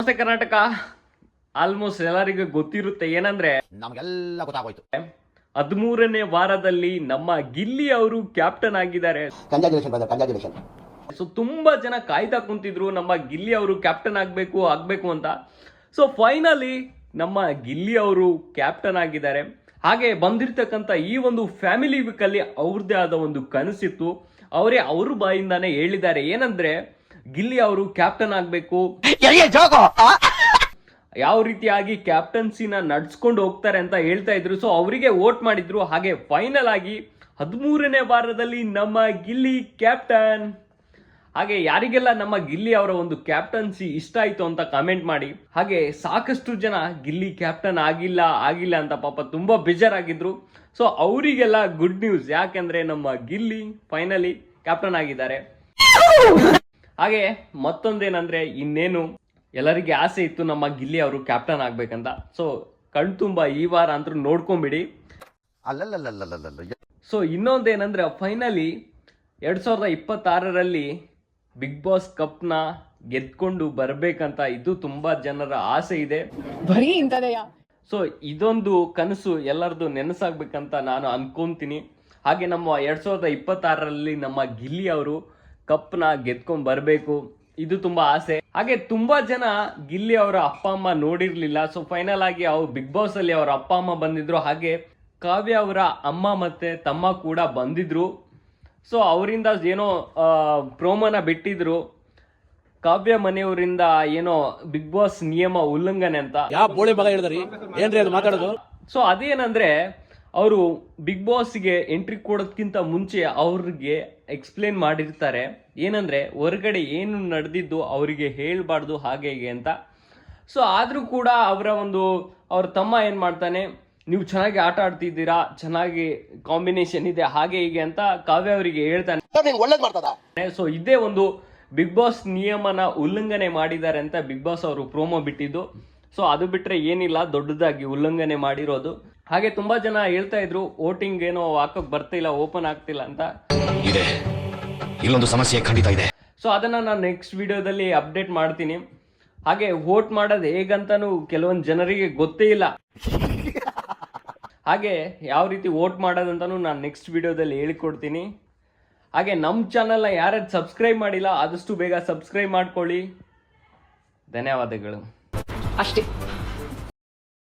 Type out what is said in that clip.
ನಮಸ್ತೆ ಕರ್ನಾಟಕ. ಆಲ್ಮೋಸ್ಟ್ ಎಲ್ಲರಿಗೂ ಗೊತ್ತಿರುತ್ತೆ, ಏನಂದ್ರೆ ನಮಗೆಲ್ಲ ಗೊತ್ತಾಗೋಯ್ತು. 13ನೇ ವಾರದಲ್ಲಿ ನಮ್ಮ ಗಿಲ್ಲಿ ಅವರು ಕ್ಯಾಪ್ಟನ್ ಆಗಿದ್ದಾರೆ. ಕಂಗ್ರಾಚುಲೇಷನ್. ಸೊ ತುಂಬಾ ಜನ ಕಾಯ್ತಾ ಕುಂತಿದ್ರು ನಮ್ಮ ಗಿಲ್ಲಿ ಅವರು ಕ್ಯಾಪ್ಟನ್ ಆಗ್ಬೇಕು ಅಂತ. ಸೊ ಫೈನಲಿ ನಮ್ಮ ಗಿಲ್ಲಿ ಅವರು ಕ್ಯಾಪ್ಟನ್ ಆಗಿದ್ದಾರೆ. ಹಾಗೆ ಬಂದಿರ್ತಕ್ಕಂಥ ಈ ಒಂದು ಫ್ಯಾಮಿಲಿ ವೀಕ್ ಅಲ್ಲಿ ಅವ್ರದ್ದೇ ಆದ ಒಂದು ಕನಸಿತ್ತು. ಅವರೇ ಅವ್ರ ಬಾಯಿಂದಾನೆ ಹೇಳಿದ್ದಾರೆ, ಏನಂದ್ರೆ ಗಿಲ್ಲಿ ಅವರು ಕ್ಯಾಪ್ಟನ್ ಆಗ್ಬೇಕು, ಯಾವ ರೀತಿಯಾಗಿ ಕ್ಯಾಪ್ಟನ್ಸಿನ ನಡ್ಸ್ಕೊಂಡು ಹೋಗ್ತಾರೆ ಅಂತ ಹೇಳ್ತಾ ಇದ್ರು. ಸೊ ಅವರಿಗೆ ವೋಟ್ ಮಾಡಿದ್ರು. ಹಾಗೆ ಫೈನಲ್ ಆಗಿ 13ನೇ ವಾರದಲ್ಲಿ ನಮ್ಮ ಗಿಲ್ಲಿ ಕ್ಯಾಪ್ಟನ್. ಹಾಗೆ ಯಾರಿಗೆಲ್ಲ ನಮ್ಮ ಗಿಲ್ಲಿ ಅವರ ಒಂದು ಕ್ಯಾಪ್ಟನ್ಸಿ ಇಷ್ಟ ಆಯ್ತು ಅಂತ ಕಮೆಂಟ್ ಮಾಡಿ. ಹಾಗೆ ಸಾಕಷ್ಟು ಜನ ಗಿಲ್ಲಿ ಕ್ಯಾಪ್ಟನ್ ಆಗಿಲ್ಲ ಅಂತ ಪಾಪ ತುಂಬಾ ಬೇಜಾರಾಗಿದ್ರು. ಸೊ ಅವರಿಗೆಲ್ಲ ಗುಡ್ ನ್ಯೂಸ್, ಯಾಕೆಂದ್ರೆ ನಮ್ಮ ಗಿಲ್ಲಿ ಫೈನಲಿ ಕ್ಯಾಪ್ಟನ್ ಆಗಿದ್ದಾರೆ. ಹಾಗೆ ಮತ್ತೊಂದೇನಂದ್ರೆ, ಇನ್ನೇನು ಎಲ್ಲರಿಗೆ ಆಸೆ ಇತ್ತು ನಮ್ಮ ಗಿಲ್ಲಿ ಅವರು ಕ್ಯಾಪ್ಟನ್ ಆಗ್ಬೇಕಂತ. ಸೊ ಕಣ್ತುಂಬ ಈ ವಾರ ಅಂತೂ ನೋಡ್ಕೊಂಬಿಡಿ. ಸೊ ಇನ್ನೊಂದೇನಂದ್ರೆ, ಫೈನಲಿ 2026ರಲ್ಲಿ ಬಿಗ್ ಬಾಸ್ ಕಪ್ನ ಗೆದ್ಕೊಂಡು ಬರ್ಬೇಕಂತ ಇದು ತುಂಬಾ ಜನರ ಆಸೆ ಇದೆ. ಸೊ ಇದೊಂದು ಕನಸು ಎಲ್ಲರದು ನೆನಸಾಗ್ಬೇಕಂತ ನಾನು ಅನ್ಕೊಂತೀನಿ. ಹಾಗೆ ನಮ್ಮ 2026ರಲ್ಲಿ ನಮ್ಮ ಗಿಲ್ಲಿ ಅವರು ಕಪ್ನ ಗೆದ್ಕೊಂಡ್ ಬರ್ಬೇಕು, ಇದು ತುಂಬಾ ಆಸೆ. ಹಾಗೆ ತುಂಬಾ ಜನ ಗಿಲ್ಲಿ ಅವರ ಅಪ್ಪ ಅಮ್ಮ ನೋಡಿರ್ಲಿಲ್ಲ. ಸೊ ಫೈನಲ್ ಆಗಿ ಅವ್ರು ಬಿಗ್ ಬಾಸ್ ಅಲ್ಲಿ ಅವರ ಅಪ್ಪ ಅಮ್ಮ ಬಂದಿದ್ರು. ಹಾಗೆ ಕಾವ್ಯ ಅವರ ಅಮ್ಮ ಮತ್ತೆ ತಮ್ಮ ಕೂಡ ಬಂದಿದ್ರು. ಸೊ ಅವರಿಂದ ಏನೋ ಪ್ರೋಮೋನ ಬಿಟ್ಟಿದ್ರು, ಕಾವ್ಯ ಮನೆಯವರಿಂದ ಏನೋ ಬಿಗ್ ಬಾಸ್ ನಿಯಮ ಉಲ್ಲಂಘನೆ ಅಂತ. ಸೊ ಅದೇನಂದ್ರೆ, ಅವರು ಬಿಗ್ ಬಾಸ್ಗೆ ಎಂಟ್ರಿ ಕೊಡೋದಕ್ಕಿಂತ ಮುಂಚೆ ಅವ್ರಿಗೆ ಎಕ್ಸ್ಪ್ಲೇನ್ ಮಾಡಿರ್ತಾರೆ, ಏನಂದ್ರೆ ಹೊರಗಡೆ ಏನು ನಡೆದಿದ್ದು ಅವರಿಗೆ ಹೇಳ್ಬಾರ್ದು ಹಾಗೆ ಹೀಗೆ ಅಂತ. ಸೊ ಆದ್ರೂ ಕೂಡ ಅವ್ರ ತಮ್ಮ ಏನ್ ಮಾಡ್ತಾನೆ, ನೀವು ಚೆನ್ನಾಗಿ ಆಟ ಆಡ್ತಿದ್ದೀರಾ, ಚೆನ್ನಾಗಿ ಕಾಂಬಿನೇಷನ್ ಇದೆ ಹಾಗೆ ಹೀಗೆ ಅಂತ ಕಾವ್ಯ ಅವರಿಗೆ ಹೇಳ್ತಾನೆ. ಸೊ ಇದೇ ಒಂದು ಬಿಗ್ ಬಾಸ್ ನಿಯಮನ ಉಲ್ಲಂಘನೆ ಮಾಡಿದ್ದಾರೆ ಅಂತ ಬಿಗ್ ಬಾಸ್ ಅವರು ಪ್ರೋಮೋ ಬಿಟ್ಟಿದ್ದು. ಸೊ ಅದು ಬಿಟ್ರೆ ಏನಿಲ್ಲ, ದೊಡ್ಡದಾಗಿ ಉಲ್ಲಂಘನೆ ಮಾಡಿರೋದು. ಹಾಗೆ ತುಂಬಾ ಜನ ಹೇಳ್ತಾ ಇದ್ರು ವೋಟಿಂಗ್ ಏನೋ ಹಾಕಕ್ ಬರ್ತಿಲ್ಲ, ಓಪನ್ ಆಗ್ತಿಲ್ಲ ಅಂತ. ಇಲ್ಲೊಂದು ಸಮಸ್ಯೆ ಖಂಡಿತ ಇದೆ. ಸೊ ಅದನ್ನ ನಾನು ನೆಕ್ಸ್ಟ್ ವಿಡಿಯೋದಲ್ಲಿ ಅಪ್ಡೇಟ್ ಮಾಡ್ತೀನಿ. ಹಾಗೆ ವೋಟ್ ಮಾಡೋದು ಹೇಗಂತಾನು ಕೆಲವೊಂದು ಜನರಿಗೆ ಗೊತ್ತೇ ಇಲ್ಲ. ಹಾಗೆ ಯಾವ ರೀತಿ ವೋಟ್ ಮಾಡೋದಂತಾನು ನಾನು ನೆಕ್ಸ್ಟ್ ವಿಡಿಯೋದಲ್ಲಿ ಹೇಳಿಕೊಡ್ತೀನಿ. ಹಾಗೆ ನಮ್ಮ ಚಾನಲ್ನ ಯಾರ್ಯಾರು ಸಬ್ಸ್ಕ್ರೈಬ್ ಮಾಡಿಲ್ಲ ಆದಷ್ಟು ಬೇಗ ಸಬ್ಸ್ಕ್ರೈಬ್ ಮಾಡ್ಕೊಳ್ಳಿ. ಧನ್ಯವಾದಗಳು. ಅಷ್ಟೇ.